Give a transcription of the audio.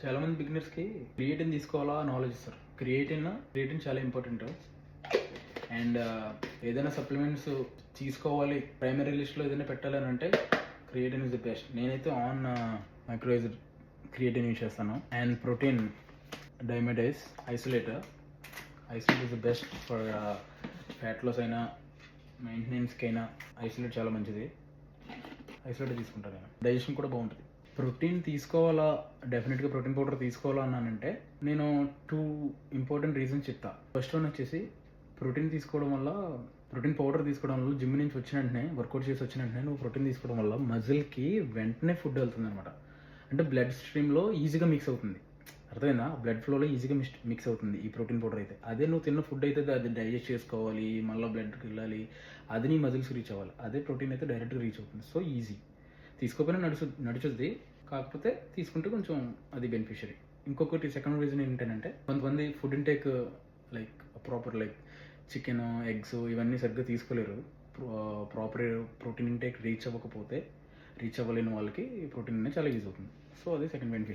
చాలామంది బిగినర్స్కి క్రియేటిన్ తీసుకోవాలా అని ఆలోచిస్తారు. క్రియేటిన్ చాలా ఇంపార్టెంట్. అండ్ ఏదైనా సప్లిమెంట్స్ తీసుకోవాలి ప్రైమరీ లిస్ట్లో ఏదైనా పెట్టాలని అంటే క్రియేటిన్ ఇస్ ది బెస్ట్. నేనైతే ఆన్ మైక్రోవేజ్డ్ క్రియేటిన్ యూజ్ చేస్తాను. And protein Dymatize isolate is the best for fat loss అయినా మెయింటెనెన్స్కి అయినా ఐసోలేట్ చాలా మంచిది. ఐసోలేట్ తీసుకుంటాను నేను. డైజెషన్ కూడా బాగుంటుంది. ప్రోటీన్ తీసుకోవాలా, డెఫినెట్గా ప్రోటీన్ పౌడర్ తీసుకోవాలా అన్నానంటే నేను 2 ఇంపార్టెంట్ రీజన్స్ చెప్తా. ఫస్ట్ వన్ వచ్చేసి ప్రోటీన్ తీసుకోవడం వల్ల, ప్రోటీన్ పౌడర్ తీసుకోవడం వల్ల జిమ్ నుంచి వచ్చిన వెంటనే, వర్కౌట్ చేసి వచ్చిన వెంటనే నువ్వు ప్రోటీన్ తీసుకోవడం వల్ల మజిల్కి వెంటనే ఫుడ్ వెళ్తుంది అనమాట. అంటే బ్లడ్ స్ట్రీమ్లో ఈజీగా మిక్స్ అవుతుంది. అర్థమైందా? బ్లడ్ ఫ్లోలో ఈజీగా మిక్స్ అవుతుంది ఈ ప్రోటీన్ పౌడర్ అయితే. అదే నువ్వు తిన్న ఫుడ్ అయితే అది డైజెస్ట్ చేసుకోవాలి, మళ్ళీ బ్లడ్కి వెళ్ళాలి, అది నీ మజిల్స్కి రీచ్ అవ్వాలి. అదే ప్రోటీన్ అయితే డైరెక్ట్గా రీచ్ అవుతుంది. So easy. తీసుకోకపోయినా నడుచుద్ది, కాకపోతే తీసుకుంటే కొంచెం అది బెనిఫిషియరీ. ఇంకొకటి సెకండ్ రీజన్ ఏంటంటే కొంతమంది food intake like proper like chicken, eggs ఇవన్నీ సరిగ్గా తీసుకోలేరు. ప్రాపర్ ప్రోటీన్ ఇంటేక్ రీచ్ అవ్వలేని వాళ్ళకి ప్రోటీన్ అనేది చాలా యూజ్ అవుతుంది. సో అది సెకండ్ బెనిఫిషియరీ.